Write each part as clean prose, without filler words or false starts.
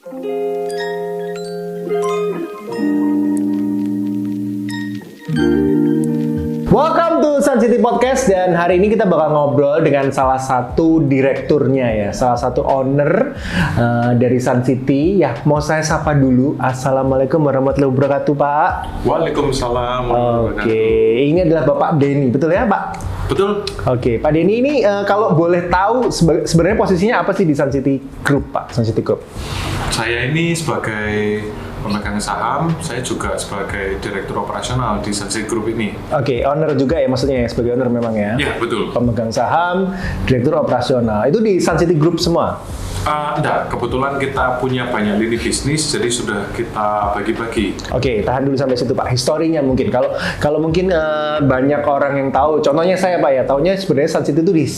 Welcome to Sun City Podcast, dan hari ini kita bakal ngobrol dengan salah satu direkturnya ya, salah satu owner dari Sun City. Ya, mau saya sapa dulu. Assalamualaikum warahmatullahi wabarakatuh, Pak. Waalaikumsalam. Oke, ini adalah Bapak Denny, betul ya, Pak? Betul. Oke, Pak Denny ini kalau boleh tahu sebenarnya posisinya apa sih di Sun City Group, Pak? Sun City Group. Saya ini sebagai pemegang saham, saya juga sebagai direktur operasional di Sun City Group ini. Oke, owner juga ya maksudnya ya, sebagai owner memang ya? Ya, betul. Pemegang saham, direktur operasional. Itu di Sun City Group semua? Enggak, kebetulan kita punya banyak lini bisnis, jadi sudah kita bagi-bagi. Oke, tahan dulu sampai situ Pak. Historinya mungkin, kalau mungkin banyak orang yang tahu, contohnya saya Pak ya, taunya sebenarnya Sun City itu di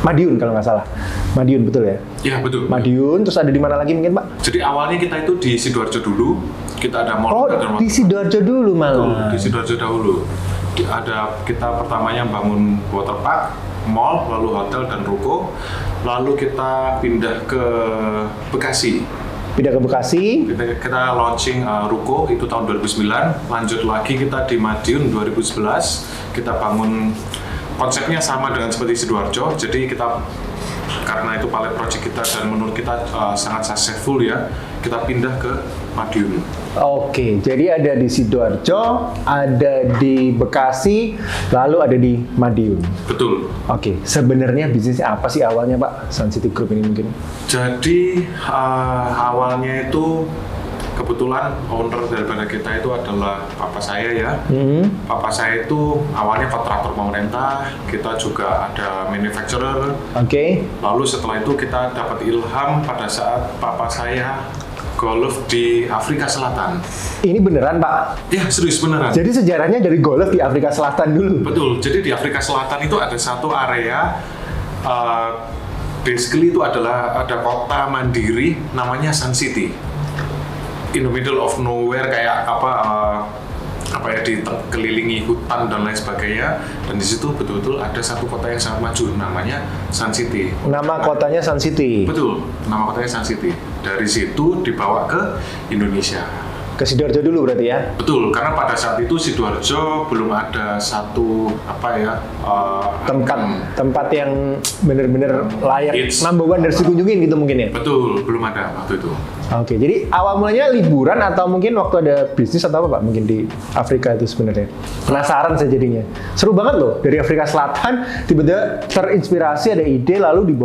Madiun kalau nggak salah. Madiun betul ya? Ya, betul. Madiun, terus ada di mana lagi mungkin Pak? Jadi awalnya kita itu di Sidoarjo dulu, kita ada mall. Oh, di Sidoarjo dulu malah. Betul, di Sidoarjo dahulu. Kita pertamanya bangun waterpark, mall, lalu hotel dan ruko. Lalu kita pindah ke Bekasi. Pindah ke Bekasi. Kita launching ruko itu tahun 2009. Lanjut lagi kita di Madiun 2011. Kita bangun konsepnya sama dengan seperti Sidoarjo. Jadi kita karena itu pilot project kita dan menurut kita sangat successful ya, kita pindah ke Madiun. Oke, jadi ada di Sidoarjo, ada di Bekasi, lalu ada di Madiun. Betul. Oke, sebenarnya bisnisnya apa sih awalnya Pak, Sun City Group ini mungkin? Jadi awalnya itu kebetulan owner daripada kita itu adalah papa saya ya. Papa saya itu awalnya kontraktor pemerintah, kita juga ada manufacturer. Oke. Lalu setelah itu kita dapat ilham pada saat papa saya golf di Afrika Selatan. Ini beneran Pak? Ya, serius beneran. Jadi sejarahnya dari golf di Afrika Selatan dulu? Betul, jadi di Afrika Selatan itu ada satu area, basically itu adalah ada kota mandiri namanya Sun City. In the middle of nowhere, kayak apa ya, dikelilingi hutan dan lain sebagainya, dan di situ betul-betul ada satu kota yang sangat maju namanya Sun City. Nama kotanya Sun City? Betul, nama kotanya Sun City. Dari situ dibawa ke Indonesia. Ke Sidoarjo dulu berarti ya? Betul, karena pada saat itu Sidoarjo belum ada satu tempat yang benar-benar layak number one dari dikunjungin gitu mungkin ya? Betul, belum ada waktu itu. Oke, jadi awal mulanya liburan atau mungkin waktu ada bisnis atau apa Pak mungkin di Afrika itu sebenarnya? Penasaran saya jadinya. Seru banget loh, dari Afrika Selatan tiba-tiba terinspirasi ada ide lalu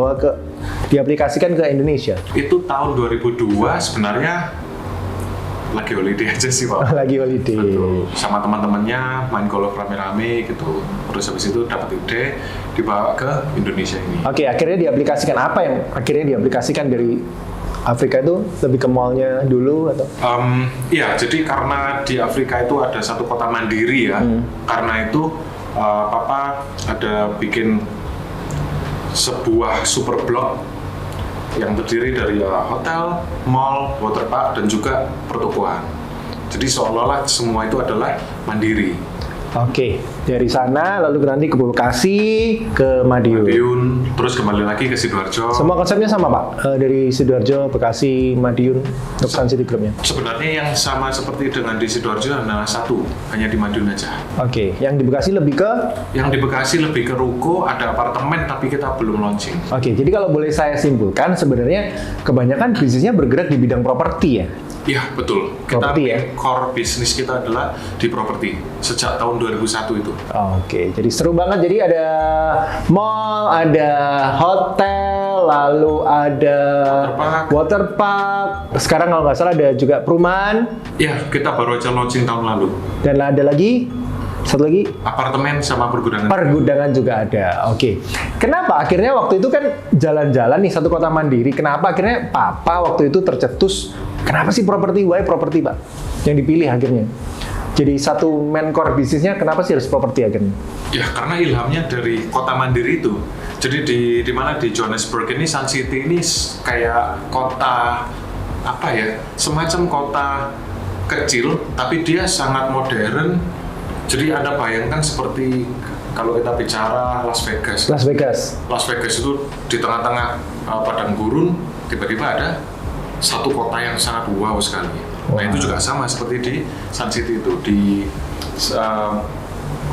diaplikasikan ke Indonesia. Itu tahun 2002 sebenarnya lagi holiday aja sih Pak. Lagi holiday. Betul. Sama teman-temannya main golf rame-rame gitu. Terus habis itu dapat ide dibawa ke Indonesia ini. Oke, akhirnya diaplikasikan apa yang akhirnya diaplikasikan dari Afrika itu lebih ke mallnya dulu atau? Iya, jadi karena di Afrika itu ada satu kota mandiri ya. Karena itu Papa ada bikin sebuah super blok yang terdiri dari hotel, mall, waterpark, dan juga pertokoan. Jadi seolah-olah semua itu adalah mandiri. Oke, dari sana lalu nanti ke Bekasi, ke Madiun. Terus kembali lagi ke Sidoarjo. Semua konsepnya sama Pak? Dari Sidoarjo, Bekasi, Madiun, untuk Sun City Group-nya? Sebenarnya yang sama seperti dengan di Sidoarjo adalah satu, hanya di Madiun aja. Oke, yang di Bekasi lebih ke? Yang di Bekasi lebih ke ruko, ada apartemen tapi kita belum launching. Oke, jadi kalau boleh saya simpulkan sebenarnya kebanyakan bisnisnya bergerak di bidang properti ya? Iya, betul. Properti ya? Core bisnis kita adalah di properti sejak tahun 2001 itu. Oke, jadi seru banget. Jadi ada mall, ada hotel, lalu ada waterpark. Sekarang kalau nggak salah ada juga perumahan. Iya, kita baru aja launching tahun lalu. Dan ada lagi satu lagi apartemen sama pergudangan. Pergudangan juga ada. Oke. Kenapa akhirnya waktu itu kan jalan-jalan nih satu kota mandiri. Kenapa akhirnya Papa waktu itu tercetus? Kenapa sih properti? Why properti Pak? Yang dipilih akhirnya. Jadi satu main core bisnisnya kenapa sih harus properti akhirnya? Ya karena ilhamnya dari kota mandiri itu. Jadi di mana di Johannesburg ini Sun City ini kayak kota apa ya? Semacam kota kecil tapi dia sangat modern. Jadi Anda bayangkan seperti kalau kita bicara Las Vegas. Las Vegas. Las Vegas itu di tengah-tengah padang gurun tiba-tiba ada satu kota yang sangat wow sekali. Wow. Nah itu juga sama seperti di Sun City itu, di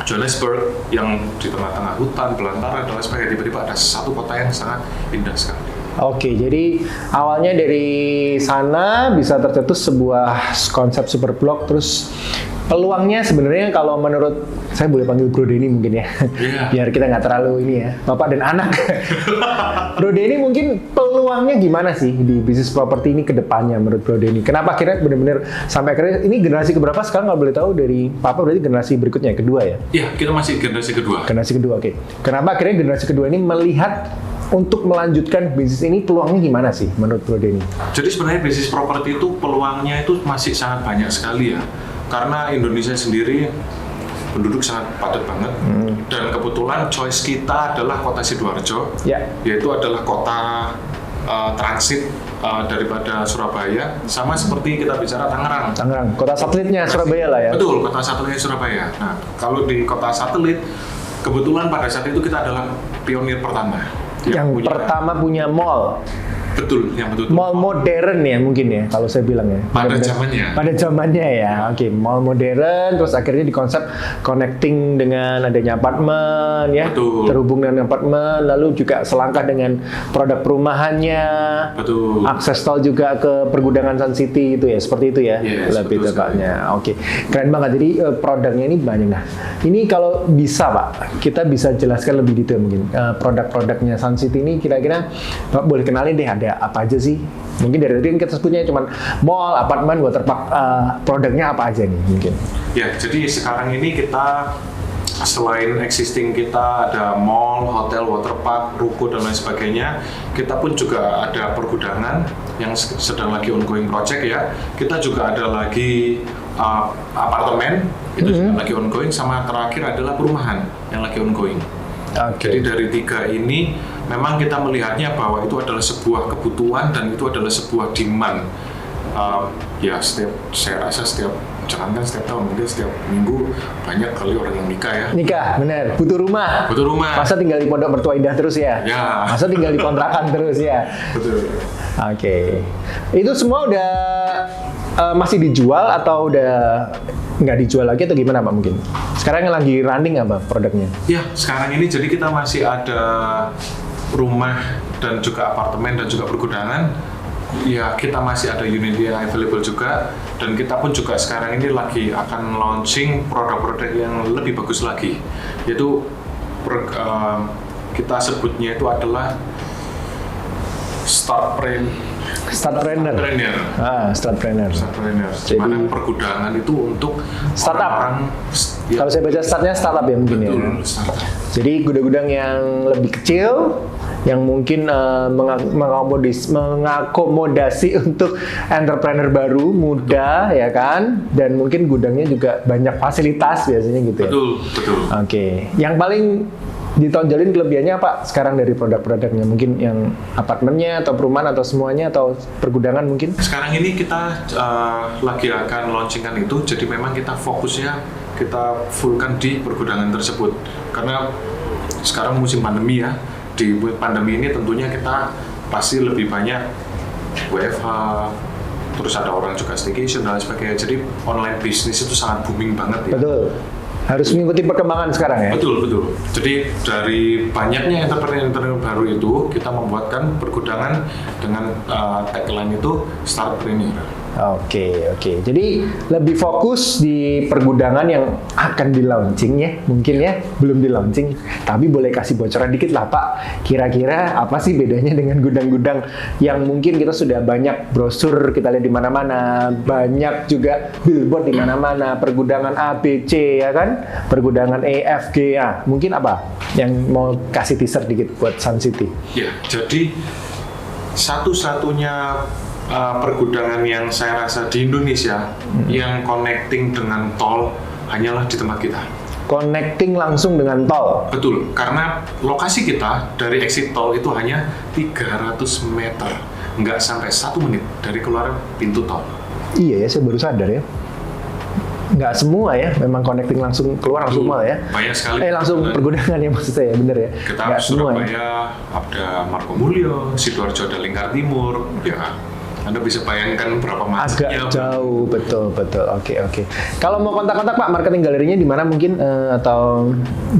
Johannesburg yang di tengah-tengah hutan, belantara, dan lain sebagainya, tiba-tiba ada satu kota yang sangat indah sekali. Oke, jadi awalnya dari sana bisa tercetus sebuah konsep super blok, terus peluangnya sebenarnya kalau menurut saya boleh panggil Bro Denny mungkin ya, biar kita nggak terlalu ini ya, bapak dan anak. Bro Denny mungkin peluangnya gimana sih di bisnis properti ini ke depannya menurut Bro Denny? Kenapa akhirnya benar-benar sampai akhirnya ini generasi keberapa sekarang kalau boleh tahu dari Papa, berarti generasi berikutnya, kedua ya? Iya, kita masih generasi kedua. Generasi kedua, oke. Kenapa akhirnya generasi kedua ini melihat untuk melanjutkan bisnis ini, peluangnya gimana sih menurut Bro Denny? Jadi sebenarnya bisnis properti itu peluangnya itu masih sangat banyak sekali ya. Karena Indonesia sendiri penduduk sangat padat banget. Dan kebetulan choice kita adalah kota Sidoarjo. Yaitu adalah kota transit daripada Surabaya. Sama seperti kita bicara Tangerang. Tangerang, kota satelitnya Surabaya lah ya? Betul, kota satelitnya Surabaya. Nah, kalau di kota satelit, kebetulan pada saat itu kita adalah pionir pertama. Yang pertama punya mall. Betul, yang betul. Mall modern ya mungkin ya kalau saya bilang ya. Pada zamannya. Pada zamannya ya. Oke, mall modern, terus akhirnya dikonsep connecting dengan adanya apartemen ya. Betul. Terhubung dengan apartemen, lalu juga selangkah dengan produk perumahannya. Betul. Akses tol juga ke pergudangan Sun City itu ya, seperti itu ya. Yes, lebih betul tepatnya. Oke. Keren banget. Jadi produknya ini banyak. Nah, ini kalau bisa Pak, kita bisa jelaskan lebih detail mungkin. Produk-produknya Sun City ini kira-kira Pak boleh kenalin deh, ada apa aja sih? Mungkin dari tadi kita sebutnya cuma mall, apartemen, waterpark, produknya apa aja nih mungkin? Ya, jadi sekarang ini kita selain existing kita ada mall, hotel, waterpark, ruko dan lain sebagainya, kita pun juga ada pergudangan yang sedang lagi ongoing project ya. Kita juga ada lagi apartemen, itu juga lagi ongoing, sama terakhir adalah perumahan yang lagi ongoing. Jadi dari tiga ini memang kita melihatnya bahwa itu adalah sebuah kebutuhan dan itu adalah sebuah demand. Ya saya rasa jangankan setiap tahun, mungkin setiap minggu banyak kali orang yang nikah ya. Nikah, bener. Butuh rumah. Butuh rumah. Masa tinggal di pondok mertua indah terus ya? Ya. Masa tinggal di kontrakan terus ya? Betul. Oke. Itu semua udah masih dijual atau udah nggak dijual lagi atau gimana Pak mungkin? Sekarang yang lagi running apa produknya? Ya, sekarang ini jadi kita masih ada rumah dan juga apartemen dan juga pergudangan. Ya, kita masih ada unit yang available juga, dan kita pun juga sekarang ini lagi akan launching produk-produk yang lebih bagus lagi, yaitu kita sebutnya itu adalah Startpreneur. Jadi Mana pergudangan itu untuk startup. orang ya, kalau saya baca startnya startup ya mungkin betul, ya. startup. Jadi gudang-gudang yang lebih kecil, yang mungkin mengakomodasi untuk entrepreneur baru, muda ya kan, dan mungkin gudangnya juga banyak fasilitas biasanya gitu ya. Betul. Oke. Yang paling ditonjolin kelebihannya apa sekarang dari produk-produknya? Mungkin yang apartemennya atau perumahan atau semuanya atau pergudangan mungkin? Sekarang ini kita lagi akan launchingkan itu, jadi memang kita fokusnya kita fullkan di pergudangan tersebut. Karena sekarang musim pandemi ya, di pandemi ini tentunya kita pasti lebih banyak WFH, terus ada orang juga staycation dan lain sebagainya. Jadi online bisnis itu sangat booming banget ya. Betul. Harus mengikuti perkembangan sekarang ya? Betul. Jadi dari banyaknya entrepreneur baru itu, kita membuatkan pergudangan dengan tagline itu Startpreneur. Oke. Jadi lebih fokus di pergudangan yang akan di launching ya, mungkin ya, belum di launching. Tapi boleh kasih bocoran dikit lah Pak. Kira-kira apa sih bedanya dengan gudang-gudang yang mungkin kita sudah banyak brosur kita lihat di mana-mana, banyak juga billboard di mana-mana, pergudangan A, B, C ya kan, pergudangan E, F, G ya. Mungkin apa yang mau kasih teaser dikit buat Sun City? Ya, jadi satu-satunya pergudangan yang saya rasa di Indonesia yang connecting dengan tol hanyalah di tempat kita. Connecting langsung dengan tol? Betul, karena lokasi kita dari exit tol itu hanya 300 meter, nggak sampai 1 menit dari keluar pintu tol. Iya ya, saya baru sadar ya. Nggak semua ya, memang connecting langsung keluar langsung mall ya. Banyak sekali. Langsung pergudangan ya maksud saya, bener ya. Kita Surabaya, ada Marco Mulyo, Sidoarjo ada Lingkar Timur, ya Anda bisa bayangkan berapa macetnya. Agak jauh, betul. Oke. Kalau mau kontak-kontak Pak, marketing galerinya di mana mungkin atau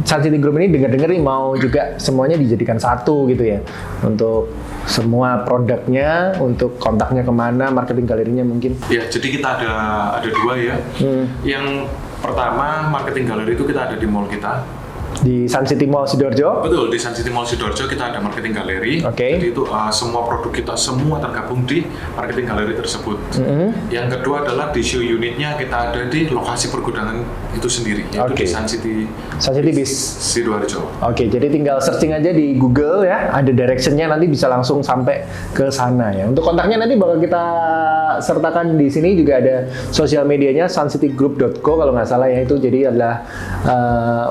Sun City Group ini dengar-dengar nih mau juga semuanya dijadikan satu gitu ya untuk semua produknya, untuk kontaknya kemana, marketing galerinya mungkin. Ya, jadi kita ada dua ya. Yang pertama marketing galeri itu kita ada di mall kita. Di Sun City Mall Sidoarjo? Betul, di Sun City Mall Sidoarjo kita ada marketing galeri. Oke. Jadi itu semua produk kita semua tergabung di marketing galeri tersebut. Yang kedua adalah di show unitnya kita ada di lokasi pergudangan itu sendiri, yaitu di Sun City Bis Sidoarjo. Oke, jadi tinggal searching aja di Google ya, ada directionnya nanti bisa langsung sampai ke sana ya. Untuk kontaknya nanti bakal kita sertakan di sini juga ada sosial medianya suncitygroup.co kalau nggak salah ya, itu jadi adalah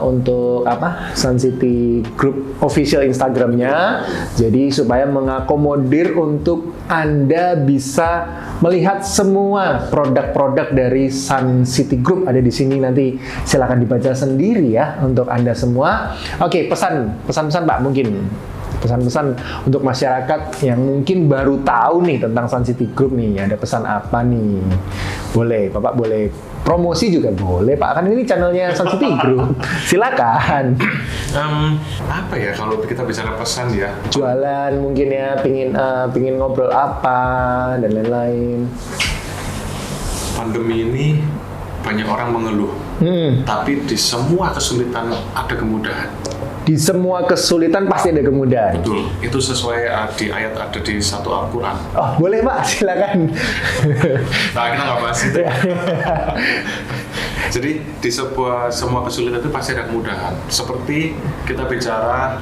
untuk Sun City Group official Instagramnya, jadi supaya mengakomodir untuk Anda bisa melihat semua produk-produk dari Sun City Group ada di sini, nanti silakan dibaca sendiri ya untuk Anda semua. Oke, pesan-pesan Pak, mungkin pesan-pesan untuk masyarakat yang mungkin baru tahu nih tentang Sun City Group nih, ada pesan apa nih? Boleh, Bapak boleh promosi juga boleh Pak, kan ini channelnya Sun City Group. Silakan. Apa ya kalau kita bicara pesan ya? Jualan mungkin ya, pingin ngobrol apa dan lain-lain. Pandemi ini banyak orang mengeluh, tapi di semua kesulitan ada kemudahan. Di semua kesulitan pasti ada kemudahan. Betul, itu sesuai di ayat ada di satu Al-Quran. Oh boleh Pak, silakan. Nah kita nggak bahas itu. Jadi di semua kesulitan itu pasti ada kemudahan. Seperti kita bicara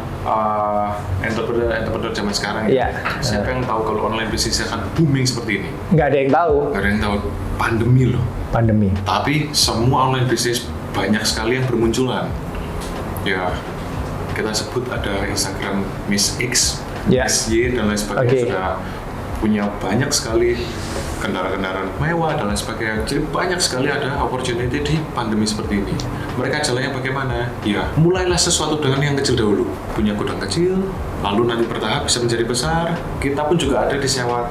entrepreneur zaman sekarang ya. Siapa yang tahu kalau online bisnis akan booming seperti ini? Nggak ada yang tahu. Nggak ada yang tahu. Pandemi loh. Pandemi. Tapi semua online bisnis banyak sekali yang bermunculan. Ya, kita sebut ada Instagram Miss X, SY dan lain sebagainya sudah punya banyak sekali kendaraan-kendaraan mewah dan lain sebagainya. Jadi banyak sekali ada opportunity di pandemi seperti ini. Mereka jalannya bagaimana? Ya, mulailah sesuatu dengan yang kecil dahulu. Punya gudang kecil, lalu nanti bertahap bisa menjadi besar. Kita pun juga ada disewa.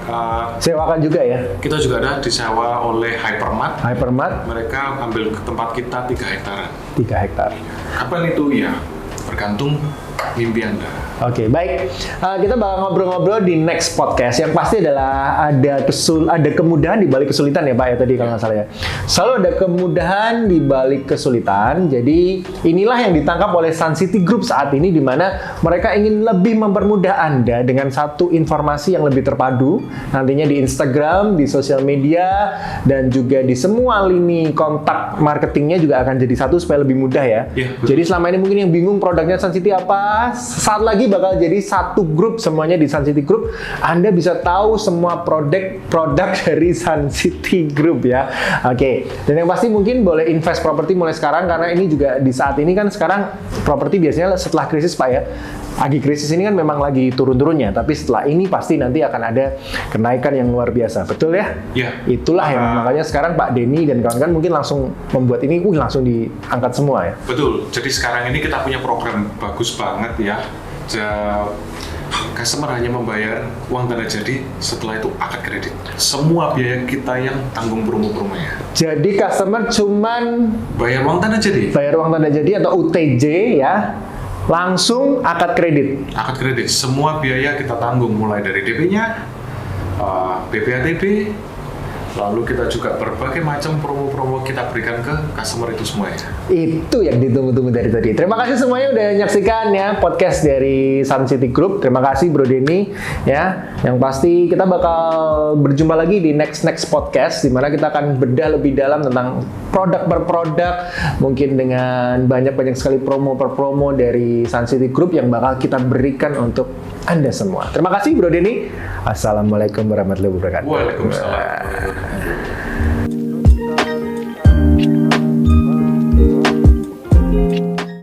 Sewakan juga ya? Kita juga ada disewa oleh Hypermart. Mereka ambil tempat kita 3 hektaran. 3 hektar. Kapan itu? Ya, tergantung mimpi Anda. Oke, baik. Kita bakal ngobrol-ngobrol di next podcast. Yang pasti adalah ada kemudahan di balik kesulitan ya Pak ya tadi kalau nggak salah ya. Selalu ada kemudahan di balik kesulitan. Jadi inilah yang ditangkap oleh Sun City Group saat ini, di mana mereka ingin lebih mempermudah Anda dengan satu informasi yang lebih terpadu. Nantinya di Instagram, di sosial media, dan juga di semua lini kontak marketingnya juga akan jadi satu supaya lebih mudah ya. Jadi selama ini mungkin yang bingung produknya Sun City apa, saat lagi bakal jadi satu grup semuanya di Sun City Group. Anda bisa tahu semua produk dari Sun City Group ya. Oke. Dan yang pasti mungkin boleh invest properti mulai sekarang, karena ini juga di saat ini kan sekarang properti biasanya setelah krisis Pak ya. Lagi krisis ini kan memang lagi turun-turunnya, tapi setelah ini pasti nanti akan ada kenaikan yang luar biasa. Betul ya? Iya. Itulah yang makanya sekarang Pak Denny dan kawan-kawan mungkin langsung membuat ini langsung diangkat semua ya. Betul. Jadi sekarang ini kita punya program bagus banget ya. Customer hanya membayar uang tanda jadi, setelah itu akad kredit. Semua biaya kita yang tanggung promo-promonya. Jadi customer cuman bayar uang tanda jadi. Bayar uang tanda jadi atau UTJ ya, langsung akad kredit. Akad kredit, semua biaya kita tanggung mulai dari DP-nya, BPATB, lalu kita juga berbagai macam promo-promo kita berikan ke customer itu semuanya. Itu yang ditunggu-tunggu dari tadi. Terima kasih semuanya udah menyaksikan ya podcast dari Sun City Group. Terima kasih Bro Denny ya. Yang pasti kita bakal berjumpa lagi di next podcast, di mana kita akan bedah lebih dalam tentang produk per produk, mungkin dengan banyak sekali promo per promo dari Sun City Group yang bakal kita berikan untuk Anda semua. Terima kasih Bro Denny. Assalamualaikum warahmatullahi wabarakatuh. Waalaikumsalam.